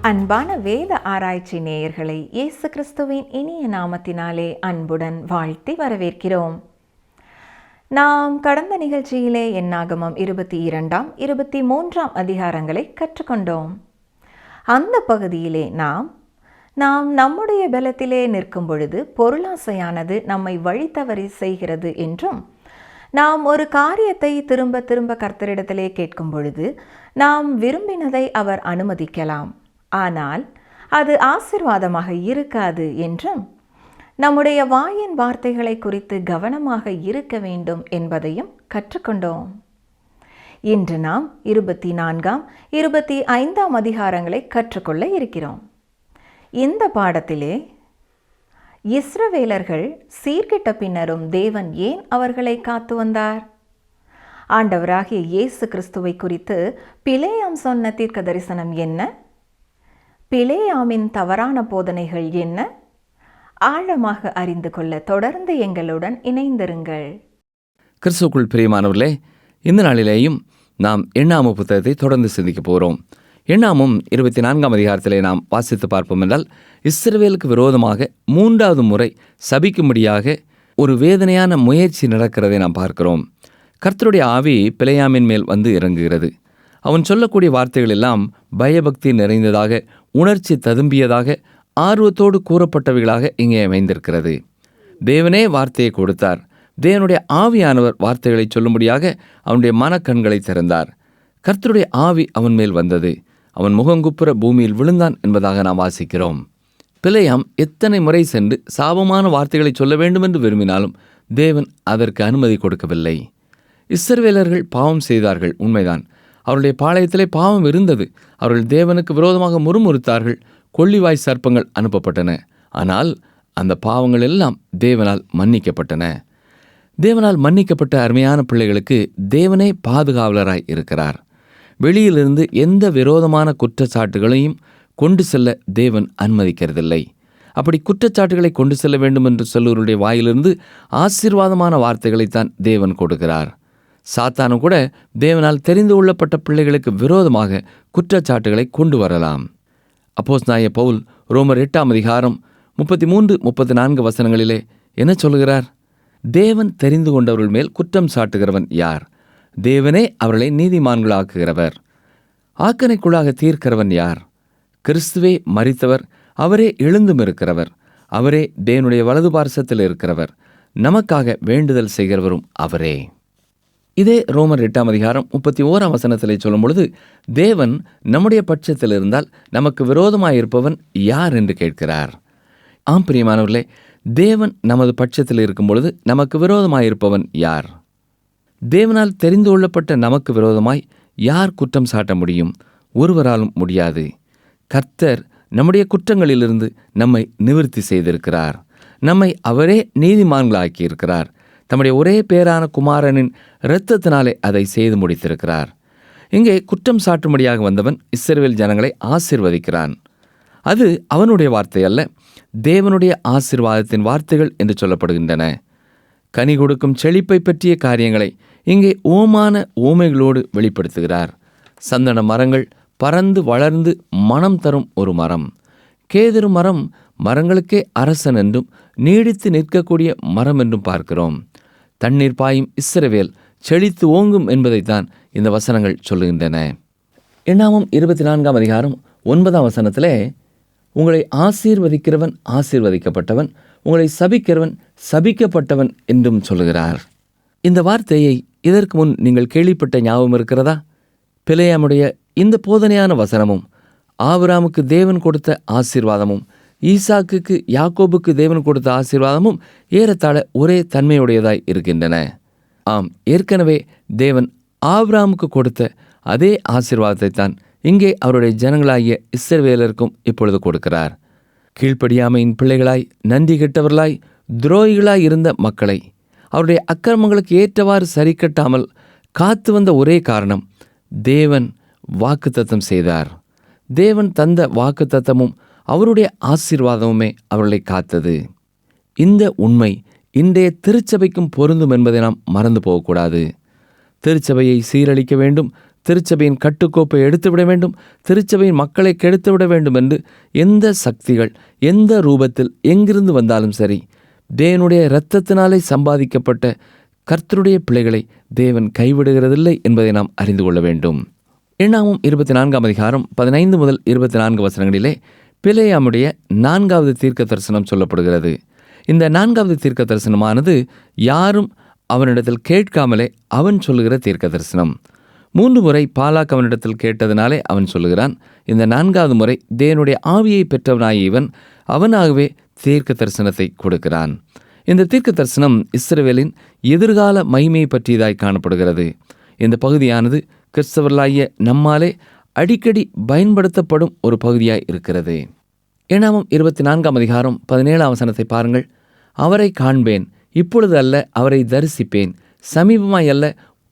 அன்பான வேத ஆராய்ச்சி நேயர்களை இயேசு கிறிஸ்துவின் இனிய நாமத்தினாலே அன்புடன் வாழ்த்தி வரவேற்கிறோம். நாம் கடந்த நிகழ்ச்சியிலே என்னாகமம் 22, 23 அதிகாரங்களை கற்றுக்கொண்டோம். அந்த பகுதியிலே நாம் நம்முடைய பலத்திலே நிற்கும் பொழுது பொருளாசையானது நம்மை வழி தவறி செய்கிறது என்றும், நாம் ஒரு காரியத்தை திரும்ப திரும்ப கர்த்தரிடத்திலே கேட்கும் பொழுது நாம் விரும்பினதை அவர் அனுமதிக்கலாம், ஆனால் அது ஆசீர்வாதமாக இருக்காது என்றும், நம்முடைய வாயின் வார்த்தைகளை குறித்து கவனமாக இருக்க வேண்டும் என்பதையும் கற்றுக்கொண்டோம். இன்று நாம் 24, 25 அதிகாரங்களை கற்றுக்கொள்ள இருக்கிறோம். இந்த பாடத்திலே இஸ்ரவேலர்கள் சீர்கெட்ட பின்னரும் தேவன் ஏன் அவர்களை காத்து வந்தார்? ஆண்டவராகிய இயேசு கிறிஸ்துவை குறித்து பிலேயாம் சொன்ன தீர்க்க தரிசனம் என்ன? பிலேயாமின் தவறான போதனைகள் என்ன? ஆழமாக அறிந்து கொள்ள தொடர்ந்து எங்களுடன் இணைந்திருங்கள். கிறிஸ்துவுக்குள் பிரியமானவர்களே, இந்த நாளிலேயும் நாம் எண்ணாம புத்தகத்தை தொடர்ந்து சிந்திக்க போகிறோம். எண்ணாமும் 24 அதிகாரத்திலே நாம் வாசித்து பார்ப்போம் என்றால், இஸ்ரவேலுக்கு விரோதமாக 3வது முறை சபிக்கும்படியாக ஒரு வேதனையான முயற்சி நடக்கிறதை நாம் பார்க்கிறோம். கர்த்தருடைய ஆவி பிலேயாமின் மேல் வந்து இறங்குகிறது. அவன் சொல்லக்கூடிய வார்த்தைகள் எல்லாம் பயபக்தி நிறைந்ததாக, உணர்ச்சி ததும்பியதாக, ஆர்வத்தோடு கூறப்பட்டவைகளாக இங்கே அமைந்திருக்கிறது. தேவனே வார்த்தையை கொடுத்தார். தேவனுடைய ஆவியானவர் வார்த்தைகளை சொல்லும்படியாக அவனுடைய மனக்கண்களை திறந்தார். கர்த்தருடைய ஆவி அவன் மேல் வந்தது. அவன் முகங்குப்புற பூமியில் விழுந்தான் என்பதாக நாம் வாசிக்கிறோம். பிலேயாம் எத்தனை முறை சென்று சாபமான வார்த்தைகளை சொல்ல வேண்டும் என்று விரும்பினாலும் தேவன் அதற்கு அனுமதி கொடுக்கவில்லை. இஸ்ரவேலர்கள் பாவம் செய்தார்கள், உண்மைதான். அவருடைய பாளையத்திலே பாவம் இருந்தது. அவர்கள் தேவனுக்கு விரோதமாக முறுமுறுத்தார்கள். கொள்ளிவாய் சர்ப்பங்கள் அனுப்பப்பட்டன. ஆனால் அந்த பாவங்கள் எல்லாம் தேவனால் மன்னிக்கப்பட்டன. தேவனால் மன்னிக்கப்பட்ட அருமையான பிள்ளைகளுக்கு தேவனே பாதுகாவலராய் இருக்கிறார். வெளியிலிருந்து எந்த விரோதமான குற்றச்சாட்டுகளையும் கொண்டு செல்ல தேவன் அனுமதிக்கிறதில்லை. அப்படி குற்றச்சாட்டுகளை கொண்டு செல்ல வேண்டும் என்று சொல்லுவருடைய வாயிலிருந்து ஆசீர்வாதமான வார்த்தைகளைத்தான் தேவன் கொடுக்கிறார். சாத்தானும் கூட தேவனால் தெரிந்து கொள்ளப்பட்ட பிள்ளைகளுக்கு விரோதமாக குற்றச்சாட்டுகளை கொண்டு வரலாம். அப்போஸ்தலனாகிய பவுல் ரோமர் 8 அதிகாரம் 33, 34 வசனங்களிலே என்ன சொல்கிறார்? தேவன் தெரிந்து கொண்டவர்கள் மேல் குற்றம் சாட்டுகிறவன் யார்? தேவனே அவர்களை நீதிமான்களாக்குகிறவர். ஆக்கனைக்குள்ளாக தீர்க்கிறவன் யார்? கிறிஸ்துவே மரித்தவர், அவரே எழுந்தும் இருக்கிறவர், அவரே தேவனுடைய வலது பார்சத்தில் இருக்கிறவர், நமக்காக வேண்டுதல் செய்கிறவரும் அவரே. இதே ரோமர் 8 அதிகாரம் 31 வசனத்திலே சொல்லும் பொழுது, தேவன் நம்முடைய பட்சத்தில் இருந்தால் நமக்கு விரோதமாயிருப்பவன் யார் என்று கேட்கிறார். ஆம் பிரியமானவர்களே, தேவன் நமது பட்சத்தில் இருக்கும் பொழுது நமக்கு விரோதமாயிருப்பவன் யார்? தேவனால் தெரிந்து கொள்ளப்பட்ட நமக்கு விரோதமாய் யார் குற்றம் சாட்ட முடியும்? ஒருவராலும் முடியாது. கர்த்தர் நம்முடைய குற்றங்களிலிருந்து நம்மை நிவர்த்தி செய்திருக்கிறார். நம்மை அவரே நீதிமான்களாக்கியிருக்கிறார். தம்முடைய ஒரே பேரான குமாரனின் இரத்தத்தினாலே அதை செய்து முடித்திருக்கிறார். இங்கே குற்றம் சாட்டும்படியாக வந்தவன் இஸ்ரவேல் ஜனங்களை ஆசீர்வதிக்கிறான். அது அவனுடைய வார்த்தை அல்ல, தேவனுடைய ஆசீர்வாதத்தின் வார்த்தைகள் என்று சொல்லப்படுகின்றன. கனி கொடுக்கும் செழிப்பை பற்றிய காரியங்களை இங்கே ஓமைகளோடு வெளிப்படுத்துகிறார். சந்தன மரங்கள் பறந்து வளர்ந்து மனம் தரும் ஒரு மரம். கேதுரு மரம் மரங்களுக்கே அரசன் என்றும் நீடித்து நிற்கக்கூடிய மரம் என்றும் பார்க்கிறோம். தண்ணீர் பாயும் இஸ்ரவேல் செழித்து ஓங்கும் என்பதைத்தான் இந்த வசனங்கள் சொல்லுகின்றன. எண்ணாமம் 24 அதிகாரம் 9 வசனத்திலே, உங்களை ஆசீர்வதிக்கிறவன் ஆசீர்வதிக்கப்பட்டவன், உங்களை சபிக்கிறவன் சபிக்கப்பட்டவன் என்றும் சொல்லுகிறார். இந்த வார்த்தையை இதற்கு முன் நீங்கள் கேள்விப்பட்ட ஞாபகம் இருக்கிறதா? பிலேயாமுடைய இந்த போதனையான வசனமும் ஆபிரகாமுக்கு தேவன் கொடுத்த ஆசீர்வாதமும் ஈசாக்குக்கு யாக்கோபுக்கு தேவன் கொடுத்த ஆசீர்வாதமும் ஏறத்தாழ ஒரே தன்மையுடையதாய் இருக்கின்றன. ஆம், ஏற்கனவே தேவன் ஆபிரகாமுக்கு கொடுத்த அதே ஆசீர்வாதத்தை தான் இங்கே அவருடைய ஜனங்களாகிய இஸ்ரவேலருக்கும் இப்பொழுது கொடுக்கிறார். கீழ்ப்படியாமையின் பிள்ளைகளாய், நன்றி கெட்டவர்களாய், துரோகிகளாய் இருந்த மக்களை அவருடைய அக்கிரமங்களுக்கு ஏற்றவாறு சரி கட்டாமல் காத்து வந்த ஒரே காரணம், தேவன் வாக்குத்தத்தம் செய்தார். தேவன் தந்த வாக்குத்தத்தமும் அவருடைய ஆசீர்வாதமுமே அவர்களை காத்தது. இந்த உண்மை இன்றைய திருச்சபைக்கும் பொருந்தும் என்பதை நாம் மறந்து போகக்கூடாது. திருச்சபையை சீரழிக்க வேண்டும், திருச்சபையின் கட்டுக்கோப்பை எடுத்துவிட வேண்டும், திருச்சபையின் மக்களை கெடுத்துவிட வேண்டும் என்று எந்த சக்திகள் எந்த ரூபத்தில் எங்கிருந்து வந்தாலும் சரி, தேவனுடைய இரத்தத்தினாலே சம்பாதிக்கப்பட்ட கர்த்தருடைய பிள்ளைகளை தேவன் கைவிடுகிறதில்லை என்பதை நாம் அறிந்து கொள்ள வேண்டும். எண்ணாமம் 24ஆம் அதிகாரம் 15 முதல் 24 வசனங்களிலே பிலேயாமுடைய 4வது தீர்க்க தரிசனம் சொல்லப்படுகிறது. இந்த 4வது தீர்க்க தரிசனமானது யாரும் அவனிடத்தில் கேட்காமலே அவன் சொல்லுகிற தீர்க்க தரிசனம். 3 முறை பாலாக் அவனிடத்தில் கேட்டதினாலே அவன் சொல்லுகிறான். இந்த 4வது முறை தேவனுடைய ஆவியை பெற்றவனாகிய இவன் அவனாகவே தீர்க்க தரிசனத்தை கொடுக்கிறான். இந்த தீர்க்க தரிசனம் இஸ்ரவேலின் எதிர்கால மகிமையை பற்றியதாய் காணப்படுகிறது. இந்த பகுதியானது கிறிஸ்தவர்களாகிய நம்மாலே அடிக்கடி பயன்படுத்தப்படும் ஒரு பகுதியாய் இருக்கிறது. எண்ணாமம் 24ஆம் அதிகாரம் 17ஆம் வசனத்தை பாருங்கள். அவரை காண்பேன், இப்பொழுது அல்ல, அவரை தரிசிப்பேன், சமீபமாய் அல்ல,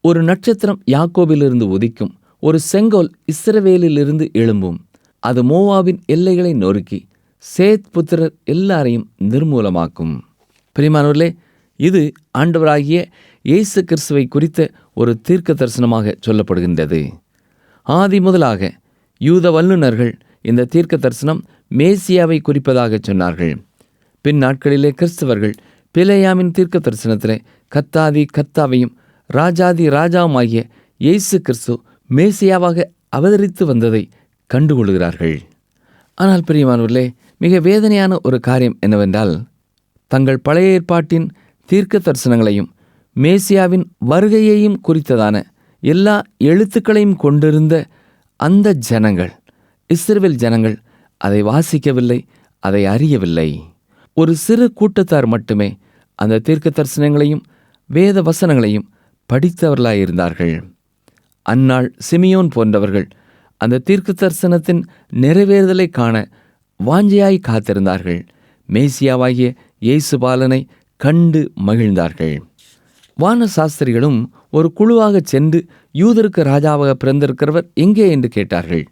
ஒரு நட்சத்திரம் யாக்கோபிலிருந்து உதிக்கும், ஒரு செங்கோல் இஸ்ரவேலிலிருந்து எழும்பும், அது மோவாபின் எல்லைகளை நொறுக்கி சேத் புத்திரர் எல்லாரையும் நிர்மூலமாக்கும். பிரியமானவர்களே, இது ஆண்டவராகிய இயேசு கிறிஸ்துவை குறித்த ஒரு தீர்க்க தரிசனமாக சொல்லப்படுகின்றது. ஆதி முதலாக யூத வல்லுநர்கள் இந்த தீர்க்க தரிசனம் மேசியாவை குறிப்பதாக சொன்னார்கள். பின் நாட்களிலே கிறிஸ்தவர்கள் பிலேயாமின் தீர்க்க தரிசனத்திலே கர்த்தாதி கர்த்தாவையும் ராஜாதி ராஜாவுமாகிய இயேசு கிறிஸ்து மேசியாவாக அவதரித்து வந்ததை கண்டுகொள்கிறார்கள். ஆனால் பிரியமானவர்களே, மிக வேதனையான ஒரு காரியம் என்னவென்றால், தங்கள் பழைய ஏற்பாட்டின் தீர்க்க தரிசனங்களையும் மேசியாவின் வருகையையும் குறித்ததான எல்லா எழுத்துக்களையும் கொண்டிருந்த அந்த ஜனங்கள், இஸ்ரவேல் ஜனங்கள் அதை வாசிக்கவில்லை, அதை அறியவில்லை. ஒரு சிறு கூட்டத்தார் மட்டுமே அந்த தீர்க்க தரிசனங்களையும் வேத வசனங்களையும் படித்தவர்களாயிருந்தார்கள். அந்நாள் சிமியோன் போன்றவர்கள் அந்த தீர்க்க தரிசனத்தின் நிறைவேறுதலை காண வாஞ்சையாய் காத்திருந்தார்கள். மேசியாவாகிய இயேசு பாலனை கண்டு மகிழ்ந்தார்கள். வான சாஸ்திரிகளும் ஒரு குழுவாக சென்று யூதருக்கு ராஜாவாக பிறந்திருக்கிறவர் எங்கே என்று கேட்டார்கள்.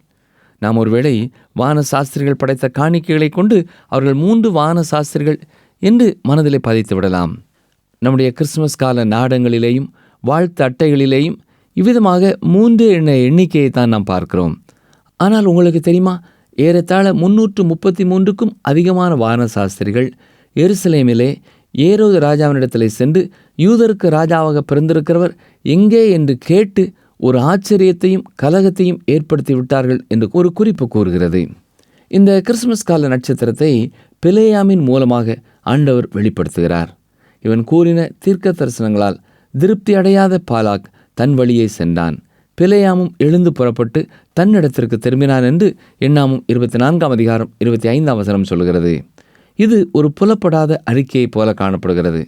நாம் ஒருவேளை வான சாஸ்திரிகள் படைத்த காணிக்கைகளை கொண்டு அவர்கள் 3 வான சாஸ்திரிகள் என்று மனதிலே பதித்து விடலாம். நம்முடைய கிறிஸ்துமஸ் கால நாடங்களிலேயும் வாழ்த்து அட்டைகளிலேயும் இவ்விதமாக 3 என்ற எண்ணிக்கையை தான் நாம் பார்க்கிறோம். ஆனால் உங்களுக்கு தெரியுமா, ஏறத்தாழ 333க்கும் அதிகமான வான சாஸ்திரிகள் எருசலேமிலே ஏரோது ராஜாவினிடத்திலே சென்று யூதருக்கு ராஜாவாக பிறந்திருக்கிறவர் எங்கே என்று கேட்டு ஒரு ஆச்சரியத்தையும் கலகத்தையும் ஏற்படுத்தி விட்டார்கள் என்று ஒரு குறிப்பு கூறுகிறது. இந்த கிறிஸ்துமஸ் கால நட்சத்திரத்தை பிலேயாமின் மூலமாக ஆண்டவர் வெளிப்படுத்துகிறார். இவன் கூறின தீர்க்க தரிசனங்களால் திருப்தி அடையாத பாலாக் தன் வழியே சென்றான். பிலேயாமும் எழுந்து புறப்பட்டு தன்னிடத்திற்கு திரும்பினான் என்று எண்ணாமம் 24ஆம் அதிகாரம் 25ஆம் வசனம் சொல்கிறது. இது ஒரு புலப்படாத அறிக்கையைப் போல காணப்படுகிறது.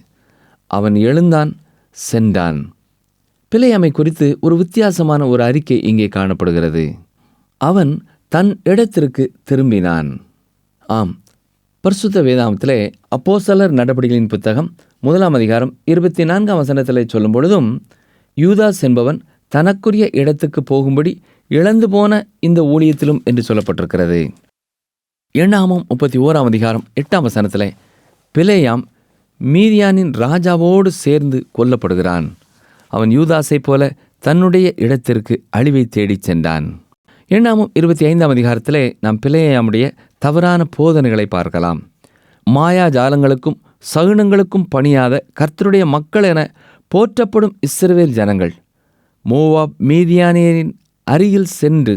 அவன் எழுந்தான், சென்றான். பிலேயாமை குறித்து ஒரு வித்தியாசமான ஒரு அறிக்கை இங்கே காணப்படுகிறது. அவன் தன் இடத்திற்கு திரும்பினான். ஆம், பரிசுத்த வேதாகமத்திலே அப்போஸ்தலர் நடபடிகளின் புத்தகம் 1ஆம் அதிகாரம் 24ஆம் வசனத்திலே சொல்லும் பொழுதும், யூதாஸ் என்பவன் தனக்குரிய இடத்துக்கு போகும்படி இழந்து போன இந்த ஊழியத்திலும் என்று சொல்லப்பட்டிருக்கிறது. எண்ணாமம் 31ஆம் அதிகாரம் 8ஆம் வசனத்திலே பிலேயாம் மீதியானின் ராஜாவோடு சேர்ந்து கொல்லப்படுகிறான். அவன் யூதாஸைப் போல தன்னுடைய இடத்திற்கு அழிவை தேடிச் சென்றான். எண்ணாமம் 25ஆம் அதிகாரத்திலே நாம் பிலேயாமுடைய தவறான போதனைகளை பார்க்கலாம். மாயாஜாலங்களுக்கும் சகுனங்களுக்கும் பணியாத கர்த்தருடைய மக்கள் என போற்றப்படும் இஸ்ரவேல் ஜனங்கள் மோவாப் மீதியானியரின் அருகில் சென்று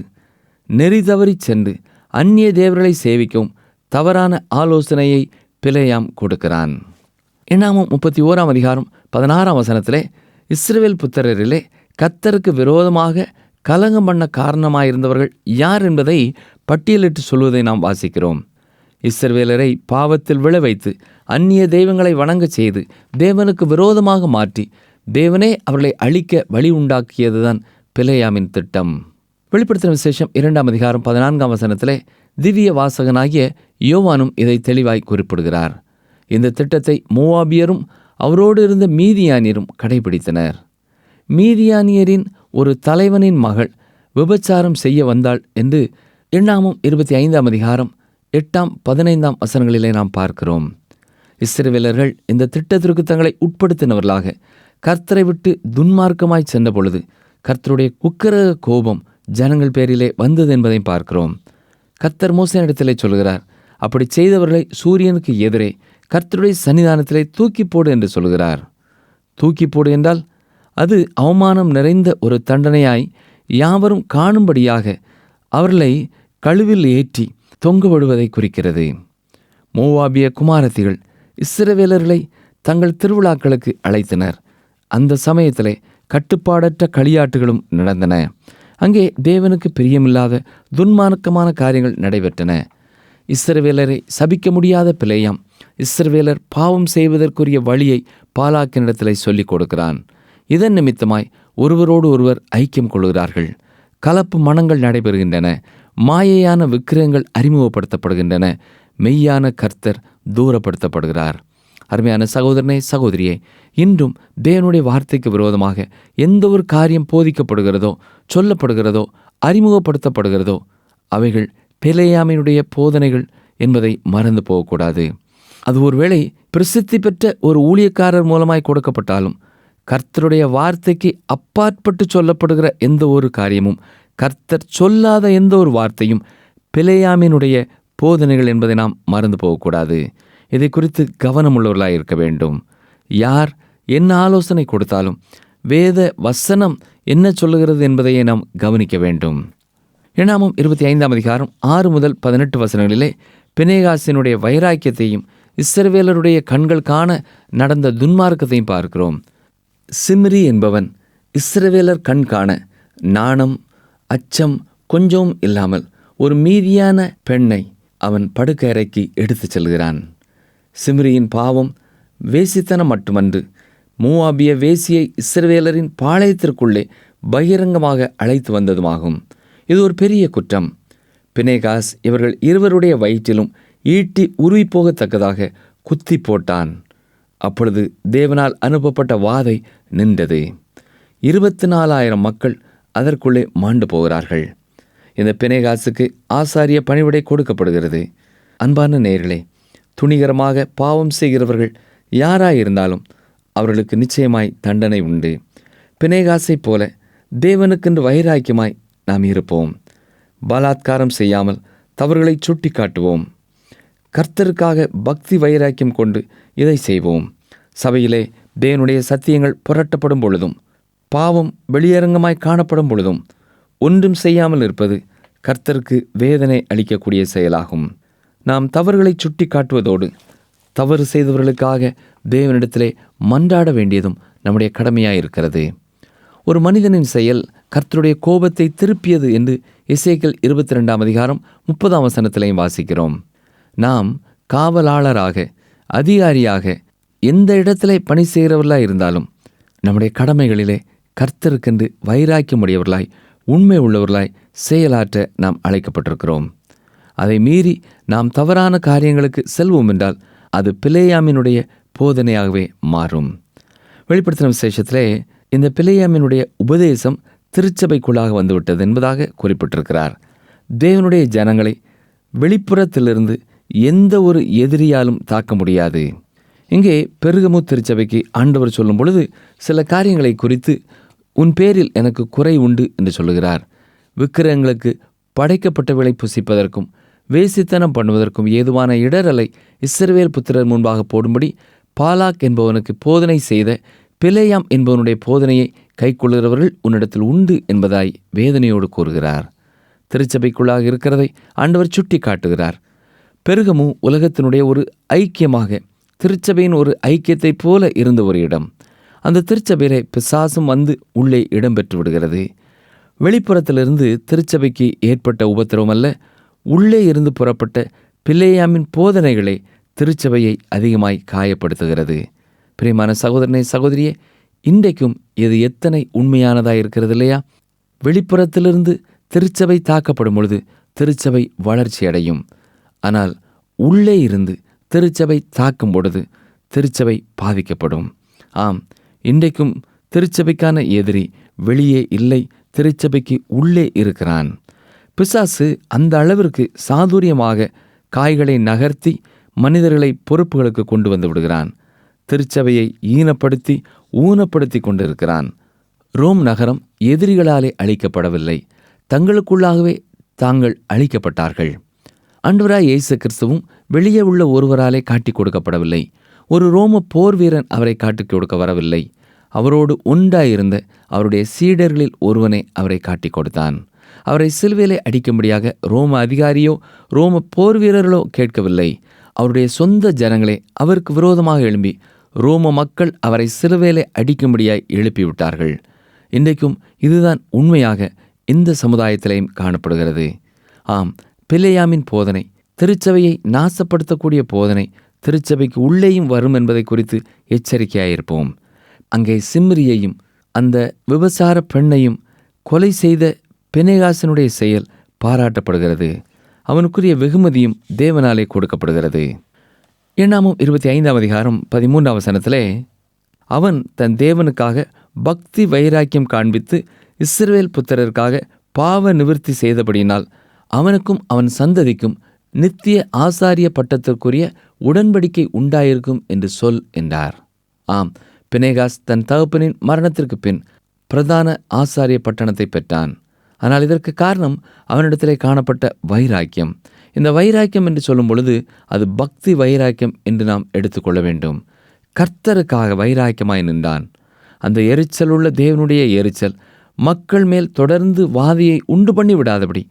நெறி தவறி சென்று அந்நிய தேவர்களை சேவிக்கும் தவறான ஆலோசனையை பிலேயாம் கொடுக்கிறான். எண்ணாமம் 31ஆம் அதிகாரம் 16ஆம் வசனத்திலே இஸ்ரவேல் புத்திரரிலே கர்த்தருக்கு விரோதமாக கலங்கம் பண்ண காரணமாயிருந்தவர்கள் யார் என்பதை பட்டியலிட்டு சொல்வதை நாம் வாசிக்கிறோம். இஸ்ரவேலரை பாவத்தில் விழ வைத்து அந்நிய தெய்வங்களை வணங்க செய்து தேவனுக்கு விரோதமாக மாற்றி தேவனே அவர்களை அழிக்க வழி உண்டாக்கியதுதான் பிலேயாமின் திட்டம். வெளிப்படுத்தின விசேஷம் 2ஆம் அதிகாரம் 14ஆம் வசனத்திலே திவ்ய வாசகனாகிய யோவானும் இதை தெளிவாய் குறிப்பிடுகிறார். இந்த திட்டத்தை மோவாபியரும் அவரோடு இருந்த மீதியானியரும் கடைபிடித்தனர். மீதியானியரின் ஒரு தலைவனின் மகள் விபச்சாரம் செய்ய வந்தாள் என்று எண்ணாமம் 25ஆம் அதிகாரம் 8ஆம் 15ஆம் வசனங்களிலே நாம் பார்க்கிறோம். இஸ்ரவேலர்கள் இந்த திட்டத்திற்கு தங்களை உட்படுத்தினவர்களாக கர்த்தரை விட்டு துன்மார்க்கமாய் சென்ற பொழுது கர்த்தருடைய உக்கிர கோபம் ஜனங்கள் பேரிலே வந்தது என்பதையும் பார்க்கிறோம். கர்த்தர் மோசேயிடத்திலே சொல்கிறார், அப்படி செய்தவர்களை சூரியனுக்கு எதிரே கர்த்தருடைய சன்னிதானத்திலே தூக்கி போடு என்று சொல்கிறார். தூக்கி போடு என்றால் அது அவமானம் நிறைந்த ஒரு தண்டனையாய் யாவரும் காணும்படியாக அவர்களை கழுவில் ஏற்றி தொங்கவிடுவதை குறிக்கிறது. மோவாபிய குமாரத்திகள் இஸ்ரவேலர்களை தங்கள் திருவிழாக்களுக்கு அழைத்தனர். அந்த சமயத்திலே கட்டுப்பாடற்ற களியாட்டுகளும் நடந்தன. அங்கே தேவனுக்கு பிரியமில்லாத துன்மார்க்கமான காரியங்கள் நடைபெற்றன. இஸ்ரவேலரை சபிக்க முடியாத பிலேயாம் இஸ்ரவேலர் பாவம் செய்வதற்குரிய வழியை பாலாக்கினிடத்திலே சொல்லிக் கொடுக்கிறான். இதன் நிமித்தமாய் ஒருவரோடு ஒருவர் ஐக்கியம் கொள்கிறார்கள். கலப்பு மனங்கள் நடைபெறுகின்றன. மாயையான விக்கிரகங்கள் அறிமுகப்படுத்தப்படுகின்றன. மெய்யான கர்த்தர் தூரப்படுத்தப்படுகிறார். அருமையான சகோதரனே, சகோதரியே, இன்றும் தேவனுடைய வார்த்தைக்கு விரோதமாக எந்த ஒரு காரியம் போதிக்கப்படுகிறதோ, சொல்லப்படுகிறதோ, அறிமுகப்படுத்தப்படுகிறதோ அவைகள் பிலேயாமினுடைய போதனைகள் என்பதை மறந்து போகக்கூடாது. அது ஒருவேளை பிரசித்தி பெற்ற ஒரு ஊழியக்காரர் மூலமாய் கொடுக்கப்பட்டாலும் கர்த்தருடைய வார்த்தைக்கு அப்பாற்பட்டு சொல்லப்படுகிற எந்த ஒரு காரியமும், கர்த்தர் சொல்லாத எந்த ஒரு வார்த்தையும் பிலேயாமினுடைய போதனைகள் என்பதை நாம் மறந்து போகக்கூடாது. இதை குறித்து கவனமுள்ளவர்களாக இருக்க வேண்டும். யார் என்ன ஆலோசனை கொடுத்தாலும் வேத வசனம் என்ன சொல்லுகிறது என்பதையே நாம் கவனிக்க வேண்டும். எண்ணாமம் 25ஆம் அதிகாரம் 6 முதல் 18 வசனங்களிலே பினேகாசினுடைய வைராக்கியத்தையும் இஸ்ரவேலருடைய கண்கள் காண நடந்த துன்மார்க்கத்தையும் பார்க்கிறோம். சிம்ரி என்பவன் இஸ்ரவேலர் கண் காண நாணம், அச்சம் கொஞ்சம் இல்லாமல் ஒரு மீதியான பெண்ணை அவன் படுக்கை அறைக்கு எடுத்துச் செல்கிறான். சிம்ரியின் பாவம் வேசித்தனம் மட்டுமன்று, மோவாபிய வேசியை இஸ்ரவேலரின் பாளையத்திற்குள்ளே பகிரங்கமாக அழைத்து வந்ததுமாகும். இது ஒரு பெரிய குற்றம். பினேகாஸ் இவர்கள் இருவருடைய வயிற்றிலும் ஈட்டி உருவி போகத்தக்கதாக குத்தி போட்டான். அப்பொழுது தேவனால் அனுப்பப்பட்ட வாதை நின்றது. 24,000 மக்கள் அதற்குள்ளே மாண்டு போகிறார்கள். இந்த பினேகாசுக்கு ஆசாரிய பணிவிடை கொடுக்கப்படுகிறது. அன்பான நேயர்களே, துணிகரமாக பாவம் செய்கிறவர்கள் யாராயிருந்தாலும் அவர்களுக்கு நிச்சயமாய் தண்டனை உண்டு. பினேகாசைப் போல தேவனுக்கென்று வைராக்கியமாய் நாம் இருப்போம். பலாத்காரம் செய்யாமல் தவறுகளை சுட்டி காட்டுவோம். கர்த்தருக்காக பக்தி வைராக்கியம் கொண்டு இதை செய்வோம். சபையிலே தேவனுடைய சத்தியங்கள் புரட்டப்படும் பொழுதும், பாவம் வெளியரங்கமாய் காணப்படும் பொழுதும் ஒன்றும் செய்யாமல் இருப்பது கர்த்தருக்கு வேதனை அளிக்கக்கூடிய செயலாகும். நாம் தவறுகளை சுட்டி காட்டுவதோடு தவறு செய்தவர்களுக்காக தேவனிடத்திலே மன்றாட வேண்டியதும் நம்முடைய கடமையாயிருக்கிறது. ஒரு மனிதனின் செயல் கர்த்தருடைய கோபத்தை திருப்பியது என்று எசேக்கியேல் 22ஆம் அதிகாரம் 30ஆம் வசனத்திலையும் வாசிக்கிறோம். நாம் காவலாளராக, அதிகாரியாக எந்த இடத்திலே பணி செய்கிறவர்களாய் இருந்தாலும் நம்முடைய கடமைகளிலே கர்த்தருக்கென்று வைராக்கியமுடையவர்களாய், உண்மை உள்ளவர்களாய் செயலாற்ற நாம் அழைக்கப்பட்டிருக்கிறோம். அதை மீறி நாம் தவறான காரியங்களுக்கு செல்வோம் என்றால் அது பிலேயாமினுடைய போதனையாகவே மாறும். வெளிப்படுத்தின விசேஷத்திலே இந்த பிலேயாமினுடைய உபதேசம் திருச்சபைக்குள்ளாக வந்துவிட்டது என்பதாக குறிப்பிட்டிருக்கிறார். தேவனுடைய ஜனங்களை வெளிப்புறத்திலிருந்து எந்த ஒரு எதிரியாலும் தாக்க முடியாது. இங்கே பெருகமு திருச்சபைக்கு ஆண்டவர் சொல்லும் பொழுது சில காரியங்களை குறித்து உன் பேரில் எனக்கு குறை உண்டு என்று சொல்லுகிறார். விக்கிரகங்களுக்கு படைக்கப்பட்டவளை புசிப்பதற்கும் வேசித்தனம் பண்ணுவதற்கும் ஏதுவான இடரலை இஸ்ரவேல் புத்திரர் முன்பாக போடும்படி பாலாக் என்பவனுக்கு போதனை செய்த பிலேயாம் என்பவனுடைய போதனையை கைக்கொள்கிறவர்கள் உன்னிடத்தில் உண்டு என்பதாய் வேதனையோடு கூறுகிறார். திருச்சபைக்குள்ளாக இருக்கிறதை ஆண்டவர் சுட்டி காட்டுகிறார். பெருகமு உலகத்தினுடைய ஒரு ஐக்கியமாக, திருச்சபையின் ஒரு ஐக்கியத்தைப் போல இருந்த ஒரு இடம். அந்த திருச்சபையிலே பிசாசும் வந்து உள்ளே இடம் பெற்று விடுகிறது. வெளிப்புறத்திலிருந்து திருச்சபைக்கு ஏற்பட்ட உபத்திரவம் அல்ல, உள்ளே இருந்து புறப்பட்ட பிலேயாமின் போதனைகளே திருச்சபையை அதிகமாய் காயப்படுத்துகிறது. பிரியமான சகோதரனே, சகோதரியே, இன்றைக்கும் இது எத்தனை உண்மையானதாக இருக்கிறது இல்லையா? வெளிப்புறத்திலிருந்து திருச்சபை தாக்கப்படும் பொழுது திருச்சபை வளர்ச்சி அடையும். ஆனால் உள்ளே இருந்து திருச்சபை தாக்கும் பொழுது திருச்சபை பாதிக்கப்படும். ஆம், இன்றைக்கும் திருச்சபைக்கான எதிரி வெளியே இல்லை, திருச்சபைக்கு உள்ளே இருக்கிறான். பிசாசு அந்த அளவிற்கு சாதுரியமாக காய்களை நகர்த்தி மனிதர்களை பொறுப்புகளுக்கு கொண்டு வந்து விடுகிறான். திருச்சபையை ஈனப்படுத்தி ஊனப்படுத்தி கொண்டிருக்கிறான். ரோம் நகரம் எதிரிகளாலே அழிக்கப்படவில்லை, தங்களுக்குள்ளாகவே தாங்கள் அழிக்கப்பட்டார்கள். ஆண்டவராய் இயேசு கிறிஸ்துவும் வெளியே உள்ள ஒருவராலே காட்டிக் கொடுக்கப்படவில்லை. ஒரு ரோம போர் வீரன் அவரை காட்டிக் கொடுக்க வரவில்லை. அவரோடு உண்டாயிருந்த அவருடைய சீடர்களில் ஒருவனை அவரை காட்டிக் கொடுத்தான். அவரை சிலுவையிலே அடிக்கும்படியாக ரோம அதிகாரியோ ரோம போர் வீரர்களோ கேட்கவில்லை. அவருடைய சொந்த ஜனங்களே அவருக்கு விரோதமாக எழும்பி ரோம மக்கள் அவரை சிலுவையிலே அடிக்கும்படியாய் எழுப்பிவிட்டார்கள். இன்றைக்கும் இதுதான் உண்மையாக இந்த சமுதாயத்திலேயும் காணப்படுகிறது. ஆம், பிலேயாமின் போதனை திருச்சபையை நாசப்படுத்தக்கூடிய போதனை திருச்சபைக்கு உள்ளேயும் வரும் என்பதை குறித்து எச்சரிக்கையாயிருப்போம். அங்கே சிம்ரியையும் அந்த விபசார பெண்ணையும் கொலை செய்த பினேகாசனுடைய செயல் பாராட்டப்படுகிறது. அவனுக்குரிய வெகுமதியும் தேவனாலே கொடுக்கப்படுகிறது. எண்ணாமம் 25ஆம் அதிகாரம் 13ஆம் வசனத்திலே, அவன் தன் தேவனுக்காக பக்தி வைராக்கியம் காண்பித்து இஸ்ரவேல் புத்திரருக்காக பாவ நிவிர்த்தி செய்தபடியினால் அவனுக்கும் அவன் சந்ததிக்கும் நித்திய ஆசாரிய பட்டத்திற்குரிய உடன்படிக்கை உண்டாயிருக்கும் என்று சொல் என்றார். ஆம், பினேகாஸ் தன் தகப்பனின் மரணத்திற்கு பின் பிரதான ஆசாரிய பட்டணத்தை பெற்றான். ஆனால் இதற்கு காரணம் அவனிடத்திலே காணப்பட்ட வைராக்கியம். இந்த வைராக்கியம் என்று சொல்லும் பொழுது அது பக்தி வைராக்கியம் என்று நாம் எடுத்துக்கொள்ள வேண்டும். கர்த்தருக்காக வைராக்கியமாய் நின்றான். அந்த எரிச்சல் உள்ள தேவனுடைய எரிச்சல் மக்கள் மேல் தொடர்ந்து வாதியை உண்டு பண்ணி விடாதபடி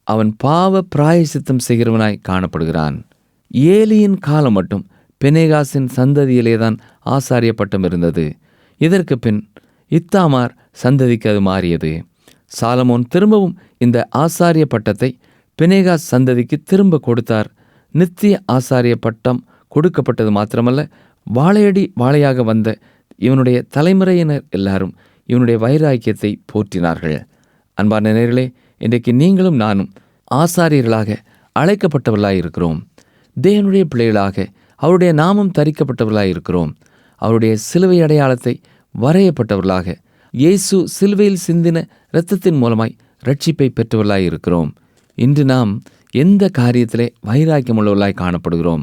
அவன் பாவ பிராயசித்தம் செய்கிறவனாய் காணப்படுகிறான். ஏலியின் காலம் மட்டும் பினேகாசின் சந்ததியிலேதான் ஆசாரிய பட்டம் இருந்தது. இதற்கு பின் இத்தாமார் சந்ததிக்கு அது மாறியது. சாலமோன் திரும்பவும் இந்த ஆசாரிய பட்டத்தை பினேகாஸ் சந்ததிக்கு திரும்ப கொடுத்தார். நித்திய ஆசாரிய பட்டம் கொடுக்கப்பட்டது மாத்திரமல்ல, வாழையடி வாழையாக வந்த இவனுடைய தலைமுறையினர் எல்லாரும் இவனுடைய வைராக்கியத்தை போற்றினார்கள். அன்பான நேயர்களே, இன்றைக்கு நீங்களும் நானும் ஆசாரியர்களாக அழைக்கப்பட்டவர்களாக இருக்கிறோம். தேவனுடைய பிள்ளைகளாக அவருடைய நாமம் தரிக்கப்பட்டவர்களாக இருக்கிறோம். அவருடைய சிலுவை அடையாளத்தை வரையப்பட்டவர்களாக இயேசு சிலுவையில் சிந்தின இரத்தத்தின் மூலமாய் ரட்சிப்பை பெற்றவர்களாய் இருக்கிறோம். இன்று நாம் எந்த காரியத்திலே வைராக்கியமுள்ளவர்களாய் காணப்படுகிறோம்?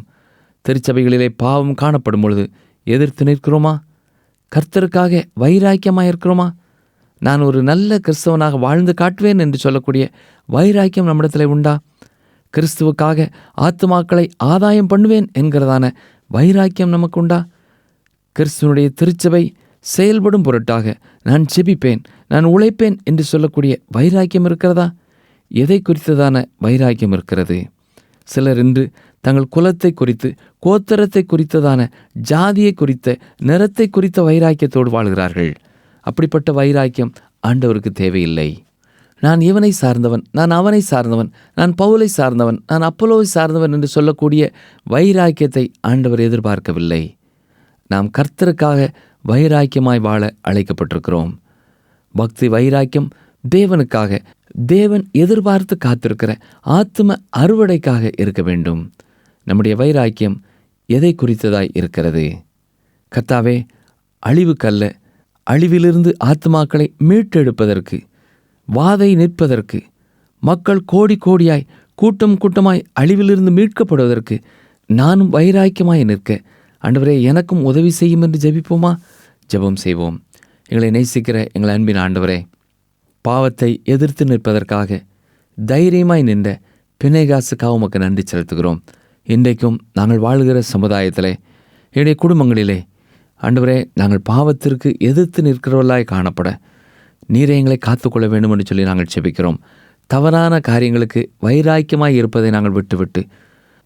திருச்சபைகளிலே பாவம் காணப்படும் பொழுது எதிர்த்து நிற்கிறோமா? கர்த்தருக்காக வைராக்கியமாக இருக்கிறோமா? நான் ஒரு நல்ல கிறிஸ்தவனாக வாழ்ந்து காட்டுவேன் என்று சொல்லக்கூடிய வைராக்கியம் நம்மிடத்தில் உண்டா? கிறிஸ்துவுக்காக ஆத்துமாக்களை ஆதாயம் பண்ணுவேன் என்கிறதான வைராக்கியம் நமக்கு உண்டா? கிறிஸ்துவனுடைய திருச்சபை செயல்படும் பொருட்டாக நான் ஜெபிப்பேன், நான் உழைப்பேன் என்று சொல்லக்கூடிய வைராக்கியம் இருக்கிறதா? எதை குறித்ததான வைராக்கியம் இருக்கிறது? சிலர் இன்று தங்கள் குலத்தை குறித்து, கோத்திரத்தை குறித்ததான, ஜாதியை குறித்த, நிறத்தை குறித்த வைராக்கியத்தோடு வாழ்கிறார்கள். அப்படிப்பட்ட வைராக்கியம் ஆண்டவருக்கு தேவையில்லை. நான் இவனை சார்ந்தவன், நான் அவனை சார்ந்தவன், நான் பவுலை சார்ந்தவன், நான் அப்போலோவை சார்ந்தவன் என்று சொல்லக்கூடிய வைராக்கியத்தை ஆண்டவர் எதிர்பார்க்கவில்லை. நாம் கர்த்தருக்காக வைராக்கியமாய் வாழ அழைக்கப்பட்டிருக்கிறோம். பக்தி வைராக்கியம் தேவனுக்காக, தேவன் எதிர்பார்த்து காத்திருக்கிற ஆத்தும அறுவடைக்காக இருக்க வேண்டும். நம்முடைய வைராக்கியம் எதை குறித்ததாய் இருக்கிறது? கர்த்தாவே, அழிவுக்கல்ல, அழிவிலிருந்து ஆத்துமாக்களை மீட்டெடுப்பதற்கு, வாதை நிற்பதற்கு, மக்கள் கோடி கோடியாய் கூட்டம் கூட்டமாய் அழிவிலிருந்து மீட்கப்படுவதற்கு நானும் வைராக்கியமாய் நிற்க ஆண்டவரே எனக்கும் உதவி செய்யும் என்று ஜெபிப்போமா? ஜெபம் செய்வோம். எங்களை நேசிக்கிற எங்கள் அன்பின் ஆண்டவரே, பாவத்தை எதிர்த்து நிற்பதற்காக தைரியமாய் நின்ற பினேகாசுக்காக உமக்கு நன்றி செலுத்துகிறோம். இன்றைக்கும் நாங்கள் வாழ்கிற சமுதாயத்திலே, என்னுடைய குடும்பங்களிலே ஆண்டவரே, நாங்கள் பாவத்திற்கு எதிர்த்து நிற்கிறவர்களாய் காணப்பட நீரை எங்களை காத்துக்கொள்ள வேண்டும் என்று சொல்லி நாங்கள் ஜெபிக்கிறோம். தவறான காரியங்களுக்கு வைராக்கியமாய் இருப்பதை நாங்கள் விட்டுவிட்டு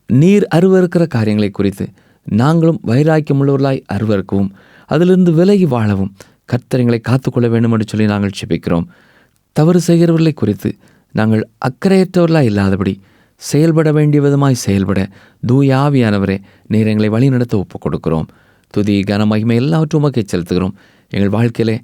நீர் அருவருக்கிற காரியங்களை குறித்து நாங்களும் வைராக்கியமுள்ளவர்களாய் அருவருக்கவும் அதிலிருந்து விலகி வாழவும் கர்த்தர் எங்களை காத்துக்கொள்ள வேண்டும் என்று சொல்லி நாங்கள் ஜெபிக்கிறோம். தவறு செய்கிறவர்களை குறித்து நாங்கள் அக்கறையற்றவர்களாய் இல்லாதபடி செயல்பட வேண்டிய விதமாய் செயல்பட தூய ஆவியானவரே நீர் எங்களை வழிநடத்த ஒப்புக் கொடுக்கிறோம். துதி கன மகிமை எல்லாவற்றும் உமக்கே செலுத்துகிறோம். எங்கள் வாழ்க்கையிலே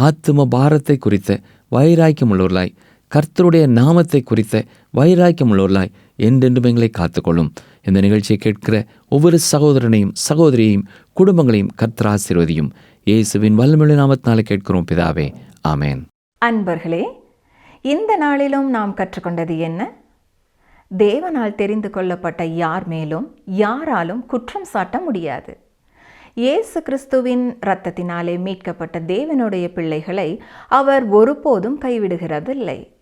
ஆத்தும பாரத்தை குறித்த வைராக்கியம் உள்ளவர்களாய், கர்த்தருடைய நாமத்தை குறித்த வைராக்கியம் உள்ளவர்களாய் என்றென்றும் எங்களை காத்துக்கொள்ளும். இந்த நிகழ்ச்சியை கேட்கிற ஒவ்வொரு சகோதரனையும் சகோதரியையும் குடும்பங்களையும் கர்த்தர் ஆசீர்வதியும். இயேசுவின் வல்லமையுள்ள நாமத்தினாலே கேட்கிறோம் பிதாவே, ஆமேன். அன்பர்களே, இந்த நாளிலும் நாம் கற்றுக்கொண்டது என்ன? தேவனால் தெரிந்து கொள்ளப்பட்ட யார் மேலும் யாராலும் குற்றம் சாட்ட முடியாது. இயேசு கிறிஸ்துவின் இரத்தத்தினாலே மீட்கப்பட்ட தேவனுடைய பிள்ளைகளை அவர் ஒருபோதும் கைவிடுகிறதில்லை.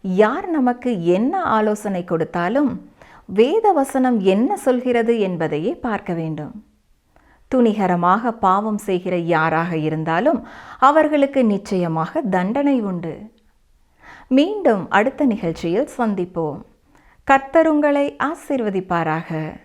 யார் நமக்கு என்ன ஆலோசனை கொடுத்தாலும் வேத வசனம் என்ன சொல்கிறது என்பதையே பார்க்க வேண்டும். துணிகரமாக பாவம் செய்கிற யாராக இருந்தாலும் அவர்களுக்கு நிச்சயமாக தண்டனை உண்டு. மீண்டும் அடுத்த நிகழ்ச்சியில் சந்திப்போம். கர்த்தர் உங்களை ஆசீர்வதிப்பாராக.